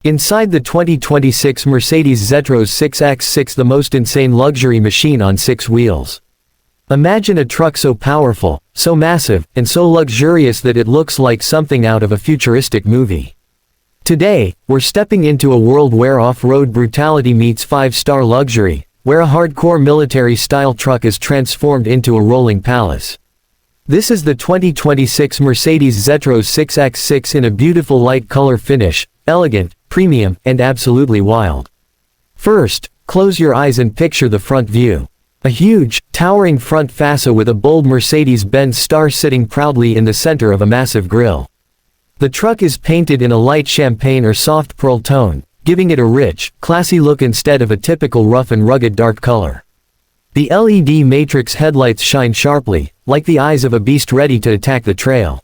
Inside the 2026 Mercedes Zetros 6x6, the most insane luxury machine on 6 wheels. Imagine a truck so powerful, so massive, and so luxurious that it looks like something out of a futuristic movie. Today, we're stepping into a world where off-road brutality meets 5-star luxury, where a hardcore military-style truck is transformed into a rolling palace. This is the 2026 Mercedes Zetros 6x6 in a beautiful light color finish, elegant, premium, and absolutely wild. First, close your eyes and picture the front view. A huge, towering front fascia with a bold Mercedes-Benz star sitting proudly in the center of a massive grille. The truck is painted in a light champagne or soft pearl tone, giving it a rich, classy look instead of a typical rough and rugged dark color. The LED matrix headlights shine sharply, like the eyes of a beast ready to attack the trail.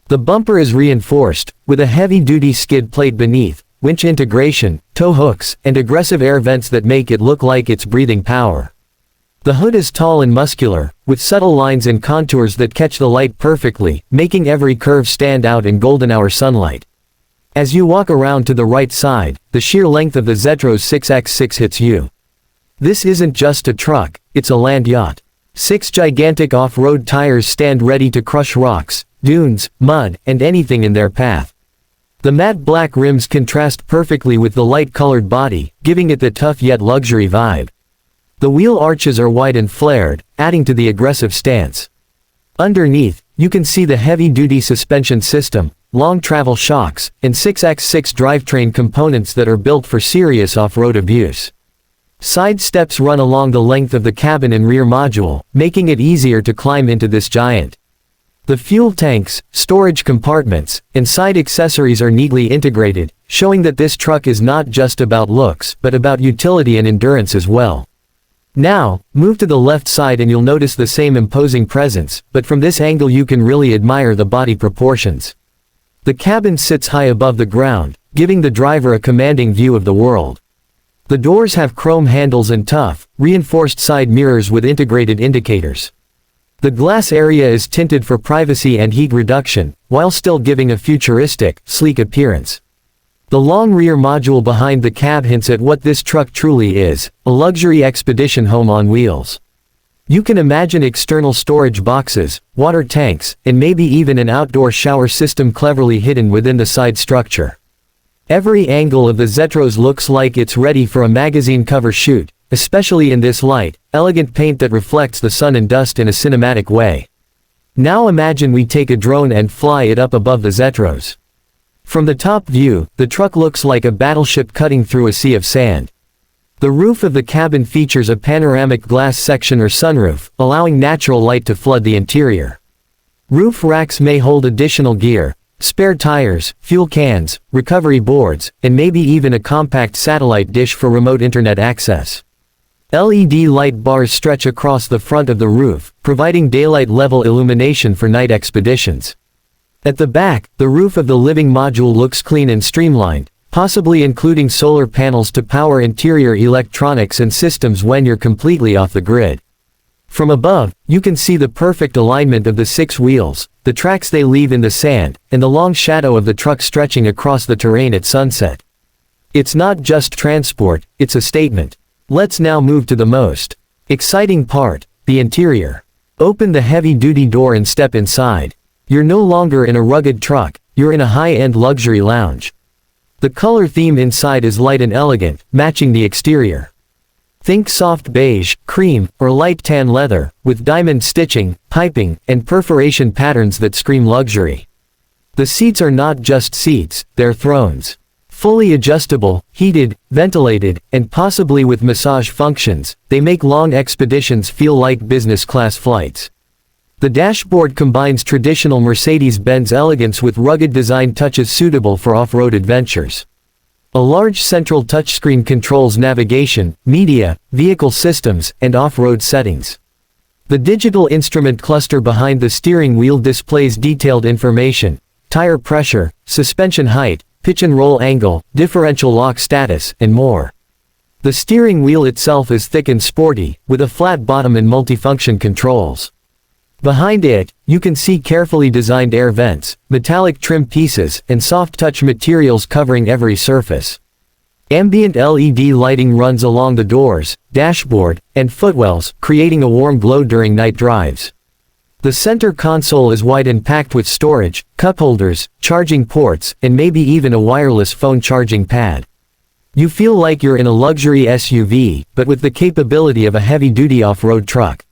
The bumper is reinforced, with a heavy-duty skid plate beneath, winch integration, tow hooks, and aggressive air vents that make it look like it's breathing power. The hood is tall and muscular, with subtle lines and contours that catch the light perfectly, making every curve stand out in golden hour sunlight. As you walk around to the right side, the sheer length of the Zetros 6x6 hits you. This isn't just a truck, it's a land yacht. 6 gigantic off-road tires stand ready to crush rocks, dunes, mud, and anything in their path. The matte black rims contrast perfectly with the light-colored body, giving it the tough yet luxury vibe. The wheel arches are wide and flared, adding to the aggressive stance. Underneath, you can see the heavy-duty suspension system, long travel shocks, and 6x6 drivetrain components that are built for serious off-road abuse. Side steps run along the length of the cabin and rear module, making it easier to climb into this giant. The fuel tanks, storage compartments, and side accessories are neatly integrated, showing that this truck is not just about looks but about utility and endurance as well. Now, move to the left side and you'll notice the same imposing presence, but from this angle you can really admire the body proportions. The cabin sits high above the ground, giving the driver a commanding view of the world. The doors have chrome handles and tough, reinforced side mirrors with integrated indicators. The glass area is tinted for privacy and heat reduction, while still giving a futuristic, sleek appearance. The long rear module behind the cab hints at what this truck truly is, a luxury expedition home on wheels. You can imagine external storage boxes, water tanks, and maybe even an outdoor shower system cleverly hidden within the side structure. Every angle of the Zetros looks like it's ready for a magazine cover shoot, especially in this light, elegant paint that reflects the sun and dust in a cinematic way. Now imagine we take a drone and fly it up above the Zetros. From the top view, the truck looks like a battleship cutting through a sea of sand. The roof of the cabin features a panoramic glass section or sunroof, allowing natural light to flood the interior. Roof racks may hold additional gear, spare tires, fuel cans, recovery boards, and maybe even a compact satellite dish for remote internet access. LED light bars stretch across the front of the roof, providing daylight-level illumination for night expeditions. At the back, the roof of the living module looks clean and streamlined, possibly including solar panels to power interior electronics and systems when you're completely off the grid. From above, you can see the perfect alignment of the 6 wheels, the tracks they leave in the sand, and the long shadow of the truck stretching across the terrain at sunset. It's not just transport, it's a statement. Let's now move to the most exciting part, the interior. Open the heavy-duty door and step inside. You're no longer in a rugged truck, you're in a high-end luxury lounge. The color theme inside is light and elegant, matching the exterior. Think soft beige, cream, or light tan leather, with diamond stitching, piping, and perforation patterns that scream luxury. The seats are not just seats, they're thrones. Fully adjustable, heated, ventilated, and possibly with massage functions, they make long expeditions feel like business-class flights. The dashboard combines traditional Mercedes-Benz elegance with rugged design touches suitable for off-road adventures. A large central touchscreen controls navigation, media, vehicle systems, and off-road settings. The digital instrument cluster behind the steering wheel displays detailed information: tire pressure, suspension height, pitch and roll angle, differential lock status, and more. The steering wheel itself is thick and sporty, with a flat bottom and multifunction controls. Behind it, you can see carefully designed air vents, metallic trim pieces, and soft-touch materials covering every surface. Ambient LED lighting runs along the doors, dashboard, and footwells, creating a warm glow during night drives. The center console is wide and packed with storage, cup holders, charging ports, and maybe even a wireless phone charging pad. You feel like you're in a luxury SUV, but with the capability of a heavy-duty off-road truck.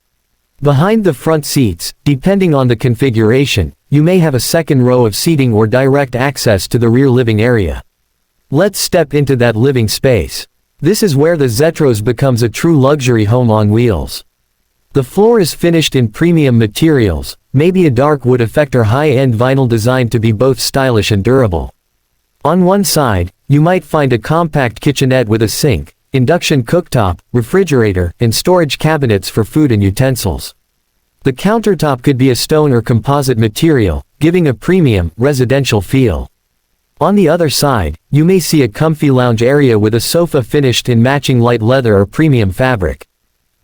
Behind the front seats, depending on the configuration, you may have a second row of seating or direct access to the rear living area. Let's step into that living space. This is where the Zetros becomes a true luxury home on wheels. The floor is finished in premium materials, maybe a dark wood effect or high-end vinyl designed to be both stylish and durable. On one side, you might find a compact kitchenette with a sink, induction cooktop, refrigerator, and storage cabinets for food and utensils. The countertop could be a stone or composite material, giving a premium, residential feel. On the other side, you may see a comfy lounge area with a sofa finished in matching light leather or premium fabric.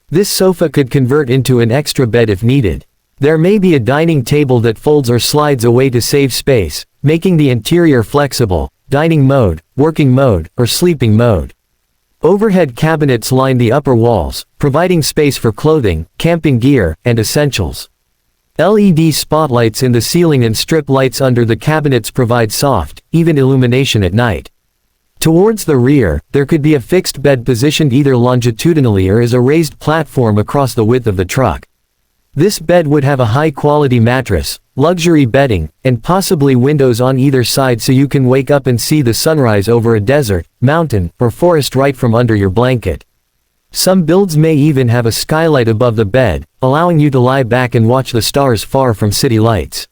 This sofa could convert into an extra bed if needed. There may be a dining table that folds or slides away to save space, making the interior flexible, dining mode, working mode, or sleeping mode. Overhead cabinets line the upper walls, providing space for clothing, camping gear, and essentials. LED spotlights in the ceiling and strip lights under the cabinets provide soft, even illumination at night. Towards the rear, there could be a fixed bed positioned either longitudinally or as a raised platform across the width of the truck. This bed would have a high-quality mattress, luxury bedding, and possibly windows on either side so you can wake up and see the sunrise over a desert, mountain, or forest right from under your blanket. Some builds may even have a skylight above the bed, allowing you to lie back and watch the stars far from city lights.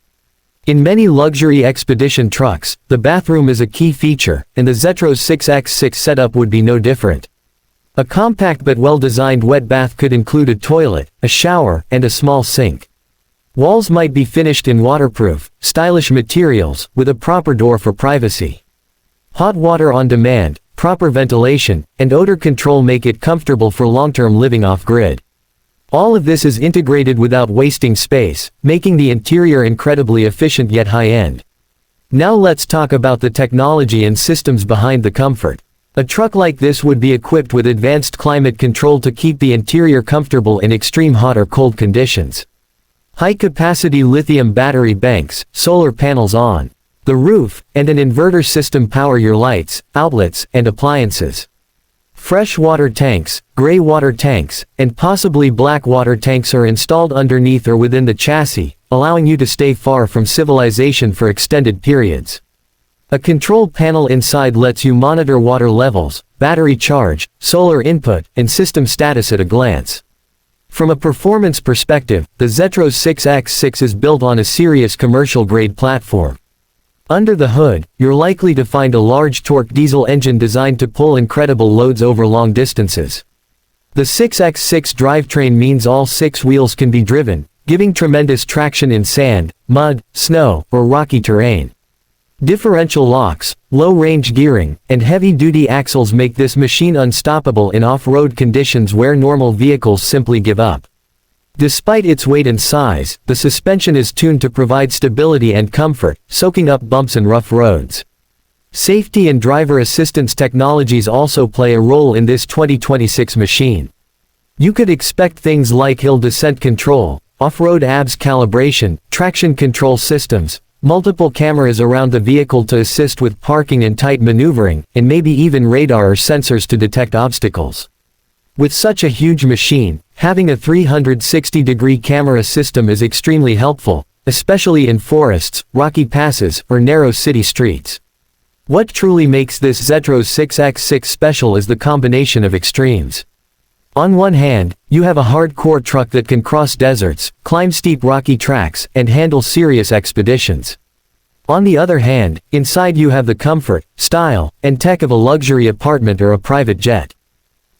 In many luxury expedition trucks, the bathroom is a key feature, and the Zetros 6x6 setup would be no different. A compact but well-designed wet bath could include a toilet, a shower, and a small sink. Walls might be finished in waterproof, stylish materials, with a proper door for privacy. Hot water on demand, proper ventilation, and odor control make it comfortable for long-term living off-grid. All of this is integrated without wasting space, making the interior incredibly efficient yet high-end. Now let's talk about the technology and systems behind the comfort. A truck like this would be equipped with advanced climate control to keep the interior comfortable in extreme hot or cold conditions. High-capacity lithium battery banks, solar panels on the roof, and an inverter system power your lights, outlets, and appliances. Fresh water tanks, gray water tanks, and possibly black water tanks are installed underneath or within the chassis, allowing you to stay far from civilization for extended periods. A control panel inside lets you monitor water levels, battery charge, solar input, and system status at a glance. From a performance perspective, the Zetros 6x6 is built on a serious commercial-grade platform. Under the hood, you're likely to find a large torque diesel engine designed to pull incredible loads over long distances. The 6x6 drivetrain means all 6 wheels can be driven, giving tremendous traction in sand, mud, snow, or rocky terrain. Differential locks, low-range gearing, and heavy-duty axles make this machine unstoppable in off-road conditions where normal vehicles simply give up. Despite its weight and size, the suspension is tuned to provide stability and comfort, soaking up bumps and rough roads. Safety and driver assistance technologies also play a role in this 2026 machine. You could expect things like hill descent control, off-road ABS calibration, traction control systems, multiple cameras around the vehicle to assist with parking and tight maneuvering, and maybe even radar or sensors to detect obstacles. With such a huge machine, having a 360-degree camera system is extremely helpful, especially in forests, rocky passes, or narrow city streets. What truly makes this Zetros 6x6 special is the combination of extremes. On one hand, you have a hardcore truck that can cross deserts, climb steep rocky tracks, and handle serious expeditions. On the other hand, inside you have the comfort, style, and tech of a luxury apartment or a private jet.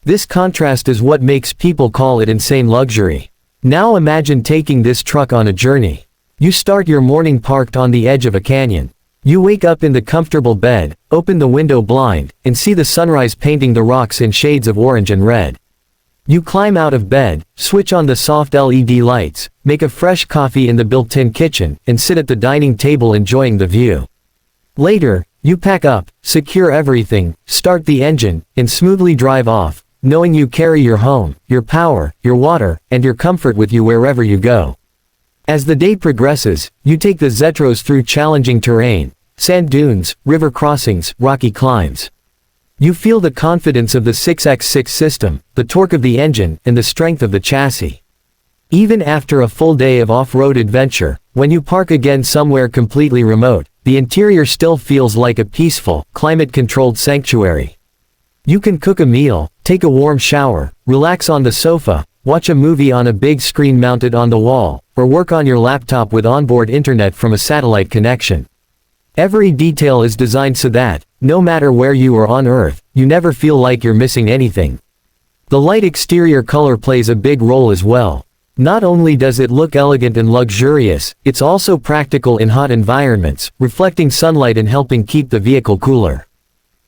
This contrast is what makes people call it insane luxury. Now imagine taking this truck on a journey. You start your morning parked on the edge of a canyon. You wake up in the comfortable bed, open the window blind, and see the sunrise painting the rocks in shades of orange and red. You climb out of bed, switch on the soft LED lights, make a fresh coffee in the built-in kitchen, and sit at the dining table enjoying the view. Later, you pack up, secure everything, start the engine, and smoothly drive off, knowing you carry your home, your power, your water, and your comfort with you wherever you go. As the day progresses, you take the Zetros through challenging terrain, sand dunes, river crossings, rocky climbs. You feel the confidence of the 6x6 system, the torque of the engine, and the strength of the chassis. Even after a full day of off-road adventure, when you park again somewhere completely remote, the interior still feels like a peaceful, climate-controlled sanctuary. You can cook a meal, take a warm shower, relax on the sofa, watch a movie on a big screen mounted on the wall, or work on your laptop with onboard internet from a satellite connection. Every detail is designed so that, no matter where you are on Earth, you never feel like you're missing anything. The light exterior color plays a big role as well. Not only does it look elegant and luxurious, it's also practical in hot environments, reflecting sunlight and helping keep the vehicle cooler.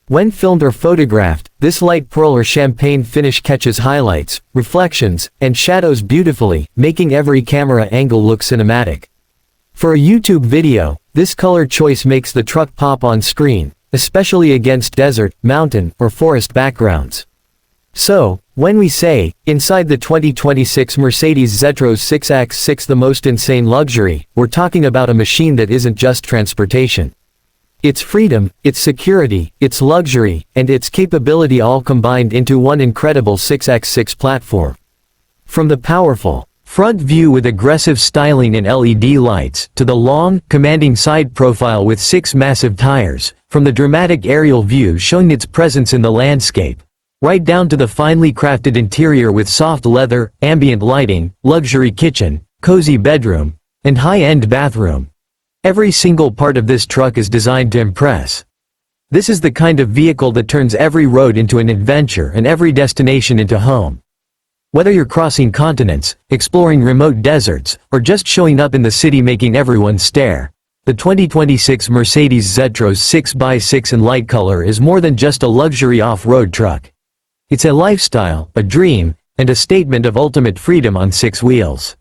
When filmed or photographed, this light pearl or champagne finish catches highlights, reflections, and shadows beautifully, making every camera angle look cinematic. For a YouTube video, this color choice makes the truck pop on screen, especially against desert, mountain, or forest backgrounds. So, when we say, inside the 2026 Mercedes Zetros 6x6 the most insane luxury, we're talking about a machine that isn't just transportation. It's freedom, it's security, it's luxury, and its capability all combined into one incredible 6x6 platform. From the powerful front view with aggressive styling and LED lights, to the long, commanding side profile with 6 massive tires, from the dramatic aerial view showing its presence in the landscape, right down to the finely crafted interior with soft leather, ambient lighting, luxury kitchen, cozy bedroom, and high-end bathroom. Every single part of this truck is designed to impress. This is the kind of vehicle that turns every road into an adventure and every destination into home. Whether you're crossing continents, exploring remote deserts, or just showing up in the city making everyone stare, the 2026 Mercedes Zetros 6x6 in light color is more than just a luxury off-road truck. It's a lifestyle, a dream, and a statement of ultimate freedom on 6 wheels.